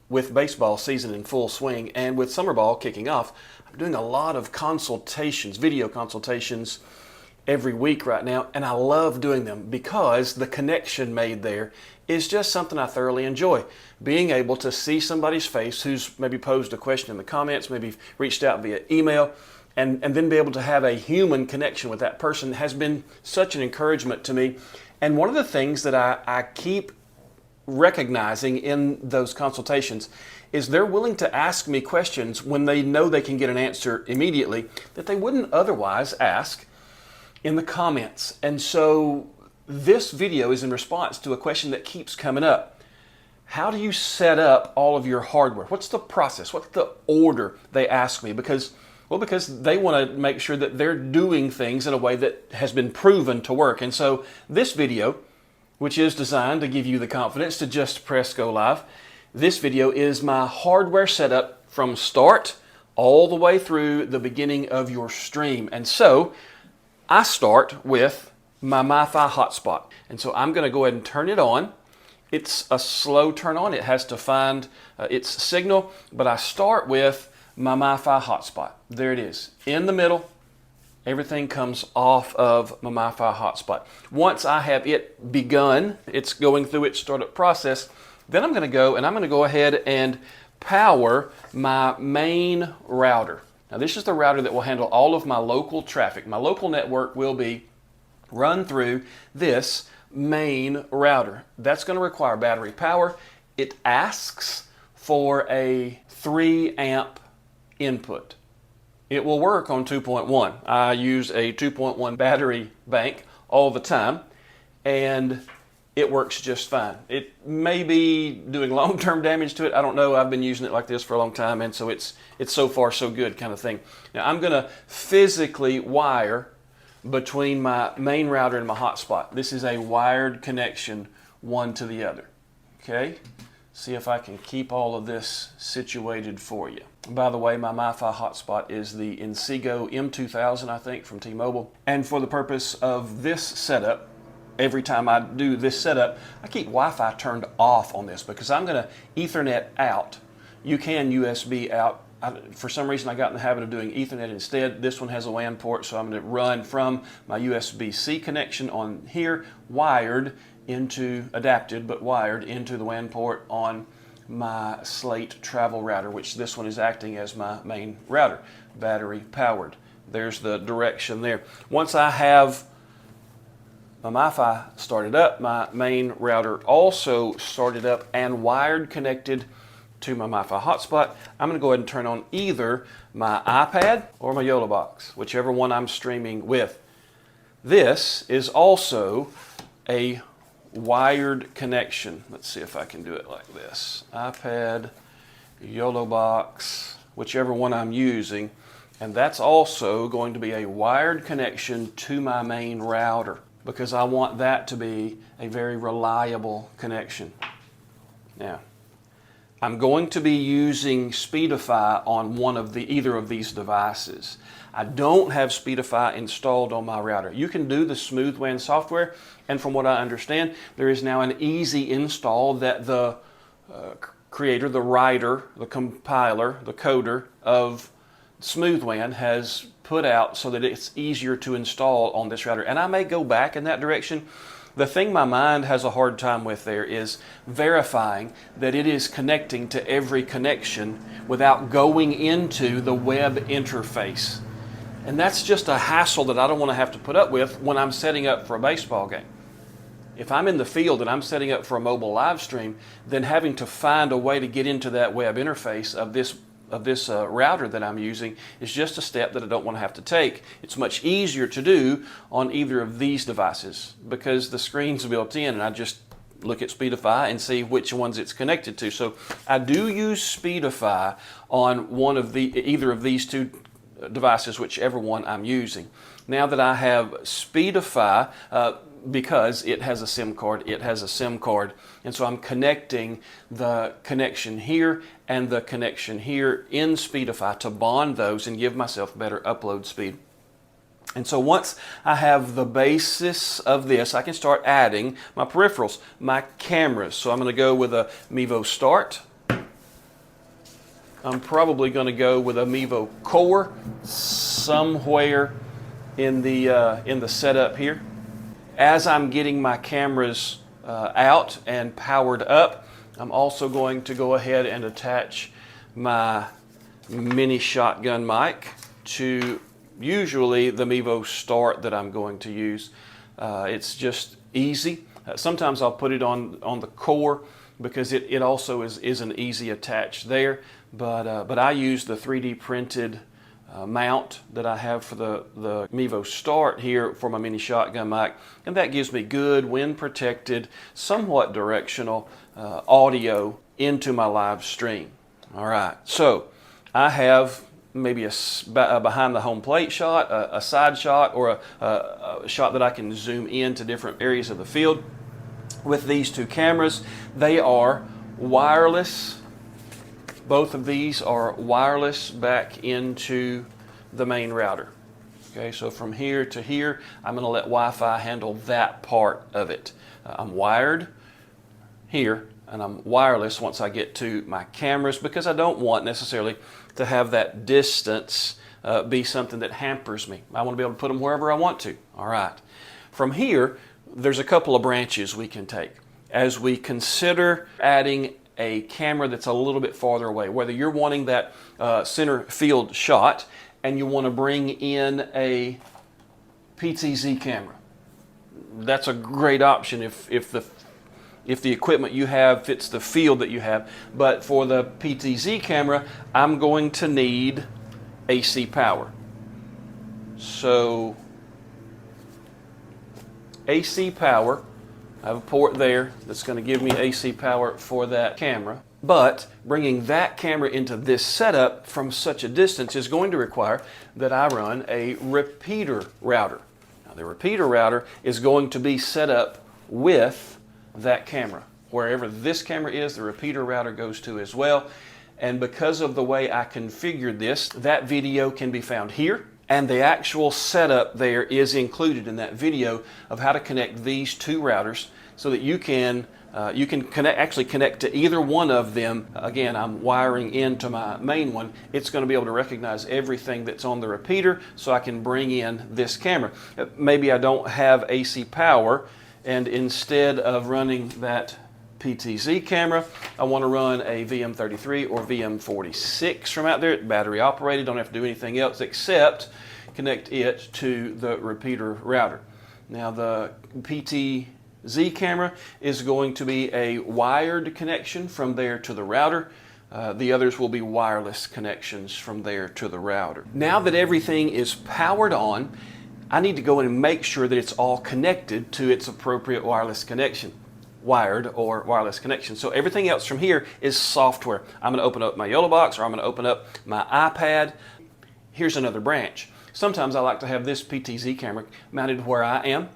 with baseball season in full swing and with summer ball kicking off, I'm doing a lot of consultations, video consultations every week right now, and I love doing them because the connection made there is just something I thoroughly enjoy. Being able to see somebody's face who's maybe posed a question in the comments, maybe reached out via email, and then be able to have a human connection with that person has been such an encouragement to me. And one of the things that I keep recognizing in those consultations is they're willing to ask me questions when they know they can get an answer immediately that they wouldn't otherwise ask in the comments. And so this video is in response to a question that keeps coming up. How do you set up all of your hardware? What's the process? What's the order? They ask me because they want to make sure that they're doing things in a way that has been proven to work. And so this video, which is designed to give you the confidence to just press go live, this video is my hardware setup from start all the way through the beginning of your stream. And so I start with my MiFi hotspot. And so I'm going to go ahead and turn it on. It's a slow turn on. It has to find its signal, but I start with my MiFi hotspot. There it is. In the middle, everything comes off of my MiFi hotspot. Once I have it begun, it's going through its startup process, then I'm going to go ahead and power my main router. Now this is the router that will handle all of my local traffic. My local network will be run through this main router. That's going to require battery power. It asks for a 3 amp input. It will work on 2.1. I use a 2.1 battery bank all the time, and it works just fine. It may be doing long-term damage to it. I don't know. I've been using it like this for a long time, and so it's so far so good kind of thing. Now I'm going to physically wire between my main router and my hotspot. This is a wired connection, one to the other. Okay? See if I can keep all of this situated for you. By the way, my MiFi hotspot is the Inseego M2000, I think, from T-Mobile. And for the purpose of this setup, every time I do this setup, I keep Wi-Fi turned off on this because I'm going to Ethernet out. You can USB out. For some reason, I got in the habit of doing Ethernet instead. This one has a WAN port, so I'm going to run from my USB-C connection on here, adapted, but wired into the WAN port on my Slate travel router, which this one is acting as my main router, battery powered. There's the direction there. Once I have my MiFi started up, my main router also started up and wired connected to my MiFi hotspot, I'm going to go ahead and turn on either my iPad or my YOLO box, whichever one I'm streaming with. This is also a wired connection. Let's see if I can do it like this. iPad, YOLO box, whichever one I'm using, and that's also going to be a wired connection to my main router because I want that to be a very reliable connection. Now, I'm going to be using Speedify on either of these devices. I don't have Speedify installed on my router. You can do the Smooth WAN software, and from what I understand, there is now an easy install that the creator, the writer, the compiler, the coder of Smooth WAN has put out so that it's easier to install on this router. And I may go back in that direction. The thing my mind has a hard time with there is verifying that it is connecting to every connection without going into the web interface. And that's just a hassle that I don't want to have to put up with when I'm setting up for a baseball game. If I'm in the field and I'm setting up for a mobile live stream, then having to find a way to get into that web interface of this router that I'm using is just a step that I don't want to have to take. It's much easier to do on either of these devices because the screen's built in and I just look at Speedify and see which ones it's connected to. So I do use Speedify on either of these two devices, whichever one I'm using. Now that I have Speedify, because it has a SIM card, and so I'm connecting the connection here and the connection here in Speedify to bond those and give myself better upload speed. And so once I have the basis of this, I can start adding my peripherals, my cameras. So I'm going to go with a Mevo Start. I'm probably going to go with a Mevo Core somewhere in the setup here. As I'm getting my cameras out and powered up, I'm also going to go ahead and attach my mini shotgun mic to usually the Mevo Start that I'm going to use. It's just easy. Sometimes I'll put it on the Core because it also is an easy attach there. But I use the 3D printed mount that I have for the Mevo Start here for my mini shotgun mic, and that gives me good wind protected, somewhat directional audio into my live stream. All right, so I have maybe a behind the home plate shot, a side shot, or a shot that I can zoom into different areas of the field with these two cameras. They are wireless. Both of these are wireless back into the main router. Okay, so from here to here, I'm going to let Wi-Fi handle that part of it. I'm wired here, and I'm wireless once I get to my cameras, because I don't want necessarily to have that distance be something that hampers me. I want to be able to put them wherever I want to. All right. From here, there's a couple of branches we can take as we consider adding a camera that's a little bit farther away, whether you're wanting that center field shot and you want to bring in a PTZ camera. That's a great option if the equipment you have fits the field that you have. But for the PTZ camera, I'm going to need AC power. So AC power, I have a port there that's going to give me AC power for that camera. But bringing that camera into this setup from such a distance is going to require that I run a repeater router. Now, the repeater router is going to be set up with that camera. Wherever this camera is, the repeater router goes to as well. And because of the way I configured this, that video can be found here. And the actual setup there is included in that video of how to connect these two routers so that you can actually connect to either one of them. Again, I'm wiring into my main one. It's going to be able to recognize everything that's on the repeater so I can bring in this camera. Maybe I don't have AC power, and instead of running that PTZ camera, I want to run a VM33 or VM46 from out there, battery operated, don't have to do anything else except connect it to the repeater router. Now the PTZ camera is going to be a wired connection from there to the router. The others will be wireless connections from there to the router. Now that everything is powered on, I need to go in and make sure that it's all connected to its appropriate wireless connection. Wired or wireless connection. So everything else from here is software. I'm going to open up my YOLObox, or I'm going to open up my iPad. Here's another branch. Sometimes I like to have this PTZ camera mounted where I am,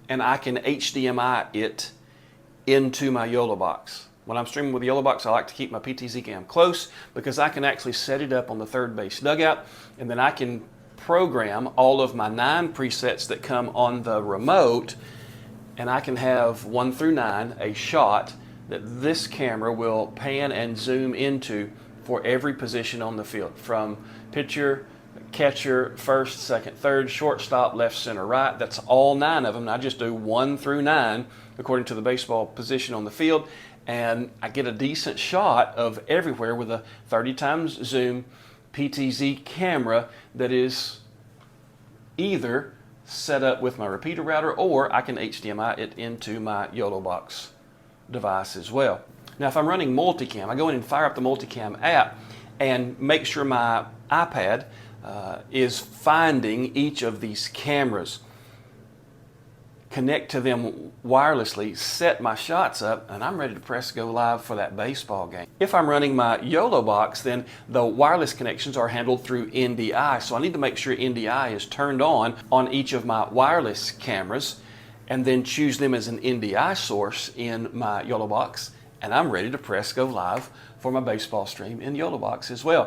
and I can HDMI it into my YOLObox. When I'm streaming with the YOLObox, I like to keep my PTZ cam close because I can actually set it up on the third base dugout, and then I can program all of my 9 presets that come on the remote, and I can have 1 through 9 a shot that this camera will pan and zoom into for every position on the field, from pitcher, catcher, first, second, third, shortstop, left, center, right. That's all 9 of them. And I just do 1 through 9 according to the baseball position on the field, and I get a decent shot of everywhere with a 30 times zoom PTZ camera that is either set up with my repeater router, or I can HDMI it into my YOLObox device as well. Now if I'm running multicam, I go in and fire up the multicam app and make sure my iPad is finding each of these cameras, connect to them wirelessly, set my shots up, and I'm ready to press go live for that baseball game. If I'm running my YOLObox, then the wireless connections are handled through NDI, so I need to make sure NDI is turned on each of my wireless cameras, and then choose them as an NDI source in my YOLObox, and I'm ready to press go live for my baseball stream in YOLObox as well.